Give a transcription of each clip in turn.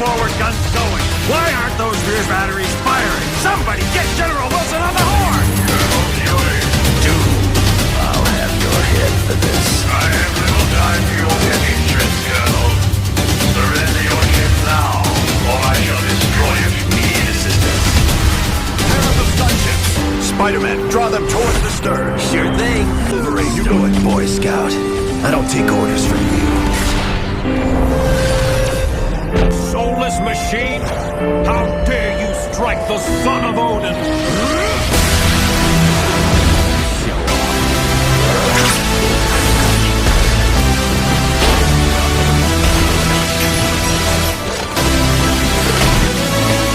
forward guns going? Why aren't those rear batteries firing? Somebody get General Wilson on the horn! Colonel Fury. I'll have your head for this. I have little time for your petty tricks, Colonel. Surrender your ship now, or I shall destroy if you need assistance. Pair of those gunships! Spider-Man, draw them towards the stern. Sure thing. Wolverine, You go it, Boy Scout. I don't take orders from you. Soulless machine! How dare you strike the son of Odin!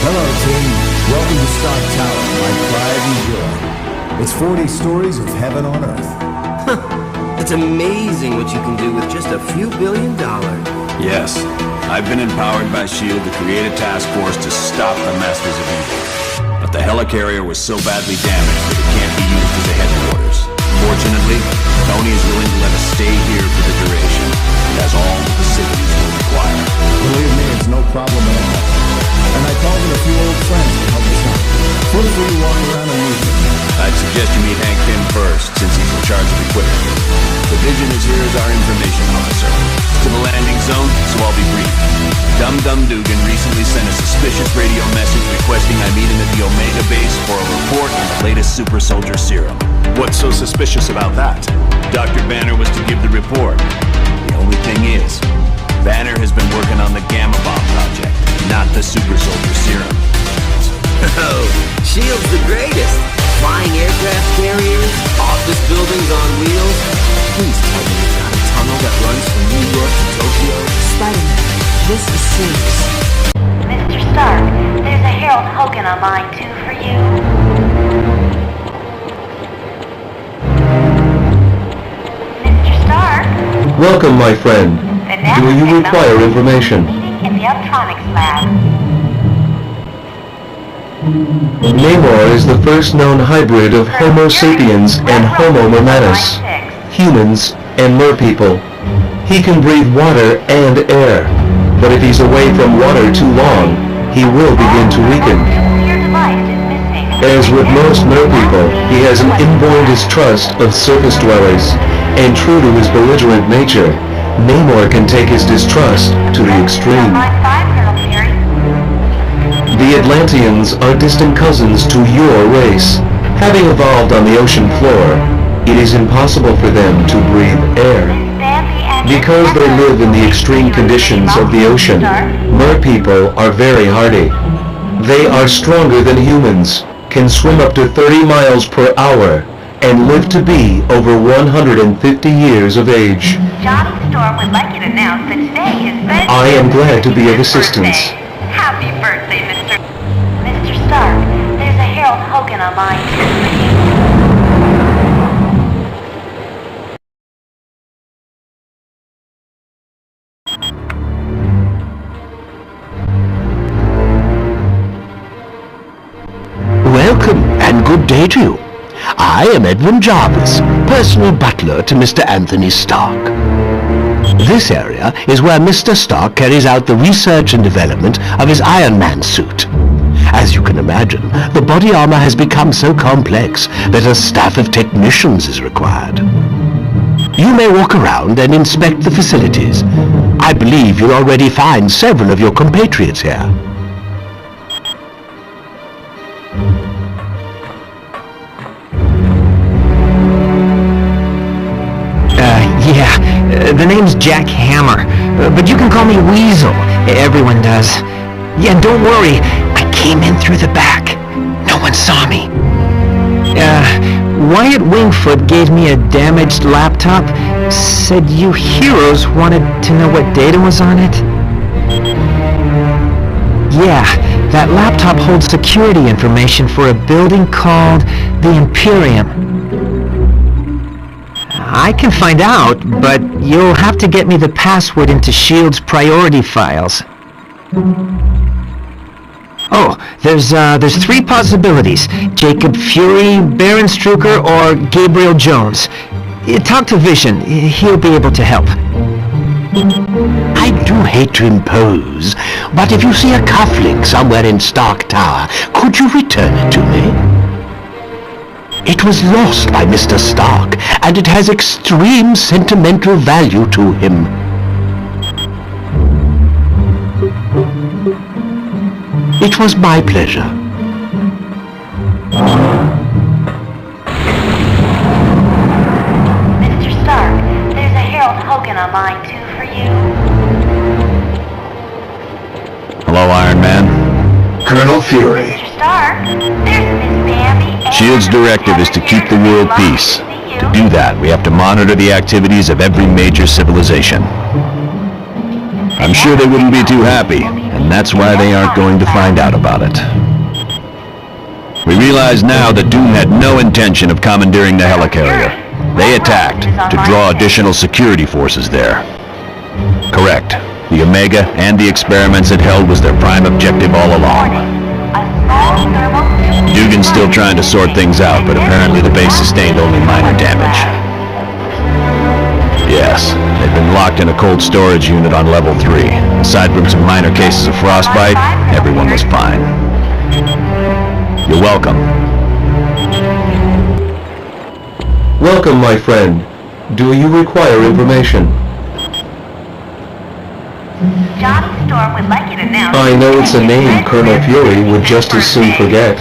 Hello, team. Welcome to Stark Tower, my pride and joy. It's 40 stories of heaven on earth. It's amazing what you can do with just a few $1 billion. Yes, I've been empowered by S.H.I.E.L.D. to create a task force to stop the Masters of Evil. But the helicarrier was so badly damaged that it can't be used as a headquarters. Fortunately, Tony is willing to let us stay here for the duration. It has all the facilities we'll require. Believe me, it's no problem at all. And I called in a few old friends to help us out. Feel free to walk around and meet them. I'd suggest you meet Hank Pym first, since he's in charge of equipment. The Vision is here as our information officer. To the landing zone, so I'll be brief. Dum Dum Dugan recently sent a suspicious radio message requesting I meet him at the Omega base for a report on the latest super soldier serum. What's so suspicious about that? Dr. Banner was to give the report. The only thing is, Banner has been working on the Gamma Bomb project, not the super soldier serum. Oh, S.H.I.E.L.D's the greatest. Flying aircraft carriers, office buildings on wheels. Please tell me you've got a tunnel that runs from New York to Tokyo. Spider-Man, this is serious. Mr. Stark, there's a Harold Hogan on line 2 for you. Mr. Stark? Welcome, my friend. Do you require information? Meeting in the Electronics Lab. Namor is the first known hybrid of Homo sapiens and Homo normalis, humans and merpeople. He can breathe water and air, but if he's away from water too long, he will begin to weaken. As with most merpeople, he has an inborn distrust of surface dwellers, and true to his belligerent nature, Namor can take his distrust to the extreme. The Atlanteans are distant cousins to your race. Having evolved on the ocean floor, it is impossible for them to breathe air. Because they live in the extreme conditions of the ocean, merpeople are very hardy. They are stronger than humans, can swim up to 30 miles per hour, and live to be over 150 years of age. Johnny Storm would like you to announce that today is birthday. I am glad to be of assistance. Happy birthday, Mr. Stark, there's a Harold Hogan on line 2 for you. Welcome and good day to you. I am Edwin Jarvis, personal butler to Mr. Anthony Stark. This area is where Mr. Stark carries out the research and development of his Iron Man suit. As you can imagine, the body armor has become so complex that a staff of technicians is required. You may walk around and inspect the facilities. I believe you'll already find several of your compatriots here. The name's Jack Hammer, but you can call me Weasel. Everyone does. Yeah, don't worry. I came in through the back. No one saw me. Wyatt Wingfoot gave me a damaged laptop. Said you heroes wanted to know what data was on it. Yeah, that laptop holds security information for a building called the Imperium. I can find out, but you'll have to get me the password into S.H.I.E.L.D's priority files. Oh, there's 3 possibilities. Jacob Fury, Baron Strucker, or Gabriel Jones. Talk to Vision. He'll be able to help. I do hate to impose, but if you see a cufflink somewhere in Stark Tower, could you return it to me? It was lost by Mr. Stark, and it has extreme sentimental value to him. It was my pleasure. Mr. Stark, there's a Harold Hogan on line 2 for you. Hello, Iron Man. Colonel Fury. Mr. Stark, there's Miss Bambi and SHIELD's directive is to keep the world peace. To do that, we have to monitor the activities of every major civilization. I'm sure they wouldn't be too happy, and that's why they aren't going to find out about it. We realize now that Doom had no intention of commandeering the helicarrier. They attacked to draw additional security forces there. Correct. The Omega and the experiments it held was their prime objective all along. Dugan's still trying to sort things out, but apparently the base sustained only minor damage. Yes, they've been locked in a cold storage unit on level 3. Aside from some minor cases of frostbite, everyone was fine. You're welcome. Welcome, my friend. Do you require information? Johnny Storm would like you to know. I know it's a name Colonel Fury would just as soon forget.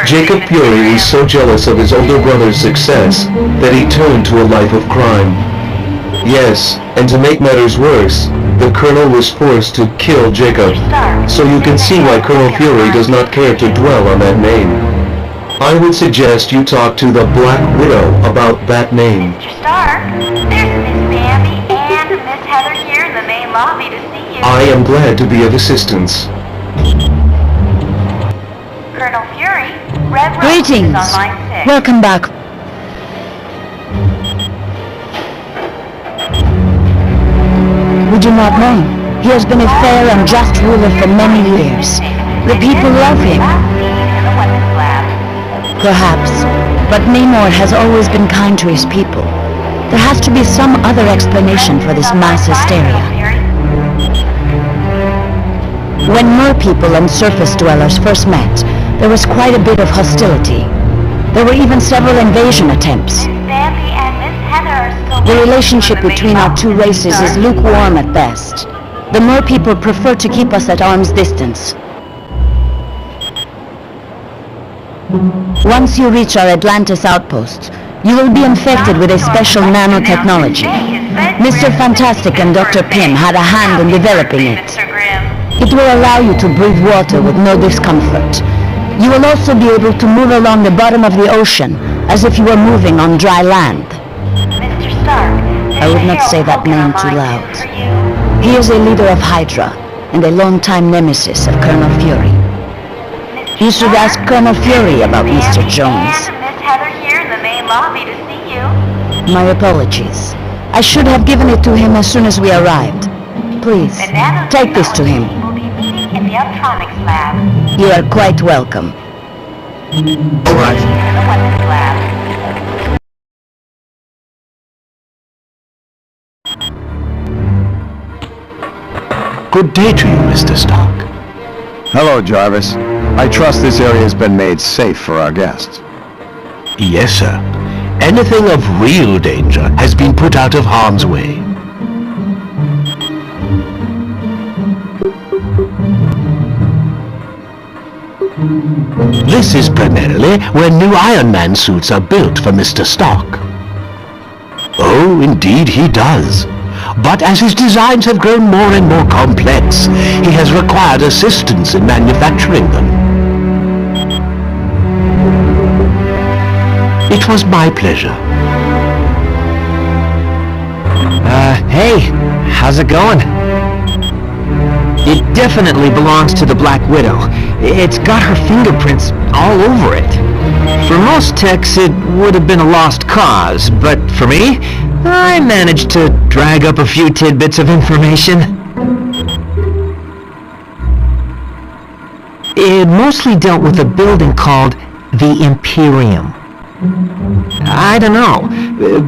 Jacob Fury was so jealous of his older brother's success that he turned to a life of crime. Yes, and to make matters worse, the Colonel was forced to kill Jacob. So you can see why Colonel Fury does not care to dwell on that name. I would suggest you talk to the Black Widow about that name. Mr. Stark, there's Miss Bambi and Miss Heather here in the main lobby to see you. I am glad to be of assistance. Colonel Fury, Red Rose Greetings. is on line 6. Welcome back. We do not know. He has been a fair and just ruler for many years. The people love him. Perhaps, but Namor has always been kind to his people. There has to be some other explanation for this mass hysteria. When Mer people and surface dwellers first met, there was quite a bit of hostility. There were even several invasion attempts. The relationship between our two races is lukewarm at best. The Mer people prefer to keep us at arm's distance. Once you reach our Atlantis outpost, you will be infected with a special nanotechnology. Mr. Fantastic and Dr. Pym had a hand in developing it. It will allow you to breathe water with no discomfort. You will also be able to move along the bottom of the ocean as if you were moving on dry land. I would not say that name too loud. He is a leader of Hydra and a longtime nemesis of Colonel Fury. You should ask Colonel Fury about Mr. Jones. My apologies. I should have given it to him as soon as we arrived. Please, take this to him. You are quite welcome. Good day to you, Mr. Stark. Hello, Jarvis. I trust this area has been made safe for our guests. Yes, sir. Anything of real danger has been put out of harm's way. This is primarily where new Iron Man suits are built for Mr. Stark. Oh, indeed he does. But as his designs have grown more and more complex, he has required assistance in manufacturing them. It was my pleasure. Hey, how's it going? It definitely belongs to the Black Widow. It's got her fingerprints all over it. For most techs, it would have been a lost cause, but for me, I managed to drag up a few tidbits of information. It mostly dealt with a building called the Imperium. I don't know,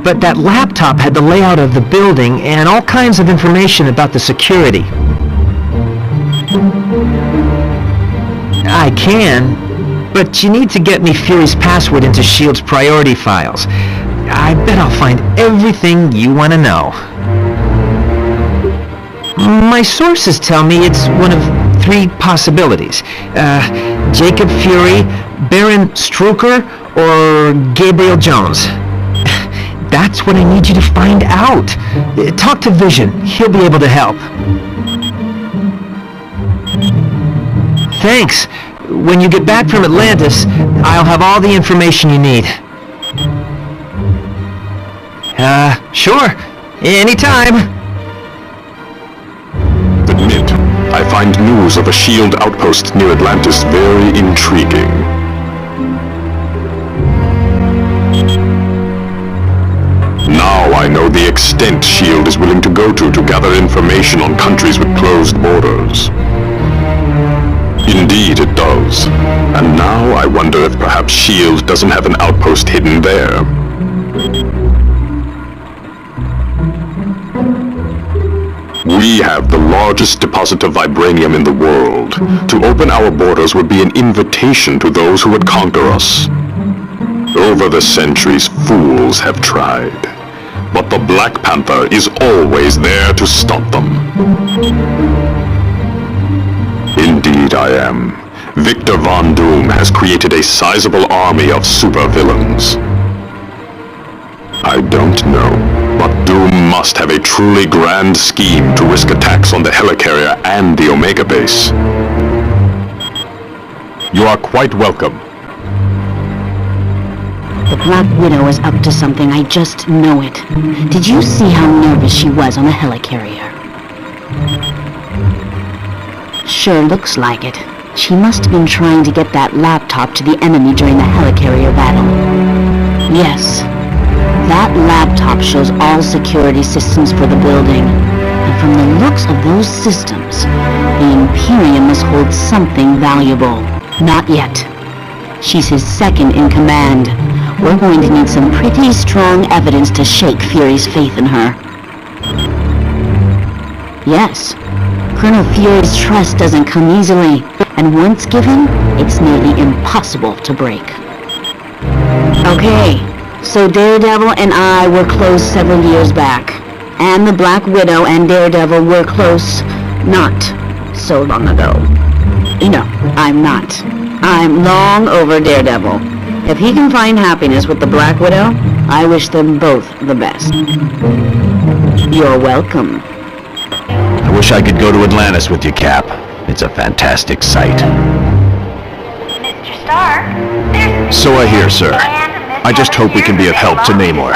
but that laptop had the layout of the building and all kinds of information about the security. I can, but you need to get me Fury's password into S.H.I.E.L.D.'s priority files. I bet I'll find everything you want to know. My sources tell me it's one of 3 possibilities. Jacob Fury, Baron Strucker, or Gabriel Jones. That's what I need you to find out. Talk to Vision. He'll be able to help. Thanks. When you get back from Atlantis, I'll have all the information you need. Sure. Anytime. Admit, I find news of a S.H.I.E.L.D. outpost near Atlantis very intriguing. Now I know the extent S.H.I.E.L.D. is willing to go to gather information on countries with closed borders. Indeed it does. And now I wonder if perhaps S.H.I.E.L.D. doesn't have an outpost hidden there. We have the largest deposit of vibranium in the world. To open our borders would be an invitation to those who would conquer us. Over the centuries, fools have tried. But the Black Panther is always there to stop them. Indeed I am. Victor Von Doom has created a sizable army of supervillains. I don't know, but Doom must have a truly grand scheme to risk attacks on the helicarrier and the Omega base. You are quite welcome. The Black Widow is up to something, I just know it. Did you see how nervous she was on the helicarrier? Sure looks like it. She must have been trying to get that laptop to the enemy during the helicarrier battle. Yes. That laptop shows all security systems for the building. And from the looks of those systems, the Imperium must hold something valuable. Not yet. She's his second in command. We're going to need some pretty strong evidence to shake Fury's faith in her. Yes. Colonel Fury's trust doesn't come easily, and once given, it's nearly impossible to break. Okay. So Daredevil and I were close several years back. And the Black Widow and Daredevil were close not so long ago. No, I'm not. I'm long over Daredevil. If he can find happiness with the Black Widow, I wish them both the best. You're welcome. I wish I could go to Atlantis with you, Cap. It's a fantastic sight. Mr. Stark, there's... So I hear, sir. I just hope we can be of help to Namor.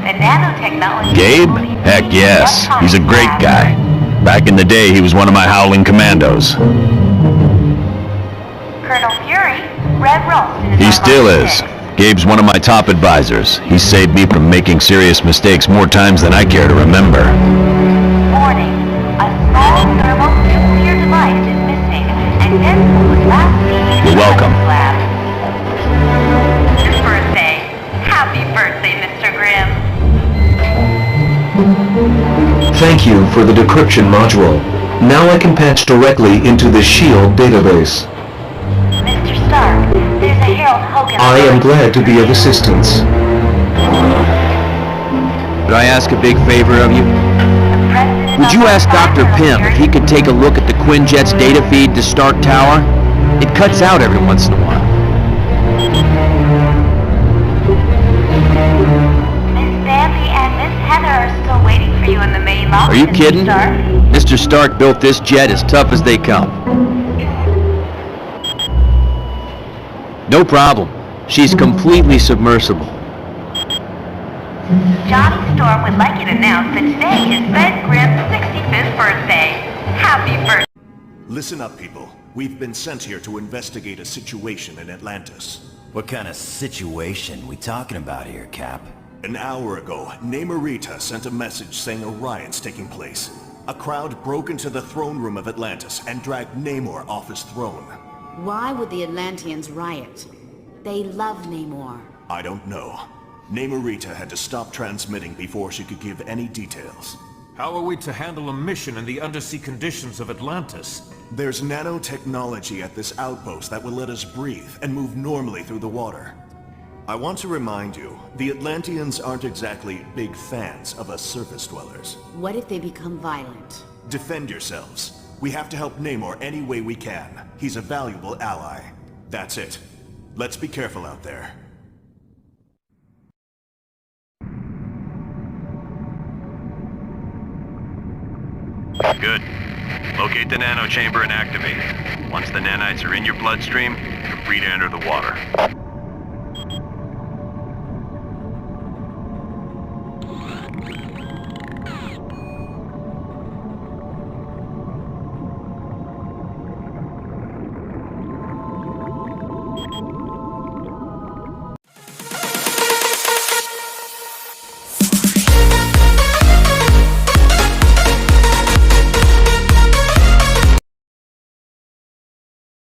The nanotechnology... Gabe? Heck yes. He's a great guy. Back in the day, he was one of my Howling Commandos. Colonel Fury, Red Ralston... He still is. Gabe's one of my top advisors. He saved me from making serious mistakes more times than I care to remember. Warning. A small thermonuclear device is missing, and this was last seen... You're welcome. ...lab. Your birthday. Happy birthday, Mr. Grimm. Thank you for the decryption module. Now I can patch directly into the S.H.I.E.L.D. database. Mr. Stark, there's a Harold Hogan... I am glad to be of assistance. Could I ask a big favor of you? Would you ask Dr. Pym if he could take a look at the Quinjet's data feed to Stark Tower? It cuts out every once in a while. Miss Stanley and Miss Heather are still waiting for you in the main lobby. Are you Mr. kidding? Stark. Mr. Stark built this jet as tough as they come. No problem. She's completely submersible. Johnny Storm would like you to announce that today is Ben Grimm's 65th birthday. Happy birthday. Listen up, people. We've been sent here to investigate a situation in Atlantis. What kind of situation we talking about here, Cap? An hour ago, Namorita sent a message saying a riot's taking place. A crowd broke into the throne room of Atlantis and dragged Namor off his throne. Why would the Atlanteans riot? They love Namor. I don't know. Namorita had to stop transmitting before she could give any details. How are we to handle a mission in the undersea conditions of Atlantis? There's nanotechnology at this outpost that will let us breathe and move normally through the water. I want to remind you, the Atlanteans aren't exactly big fans of us surface dwellers. What if they become violent? Defend yourselves. We have to help Namor any way we can. He's a valuable ally. That's it. Let's be careful out there. Good. Locate the nano chamber and activate it. Once the nanites are in your bloodstream, you're free to enter the water.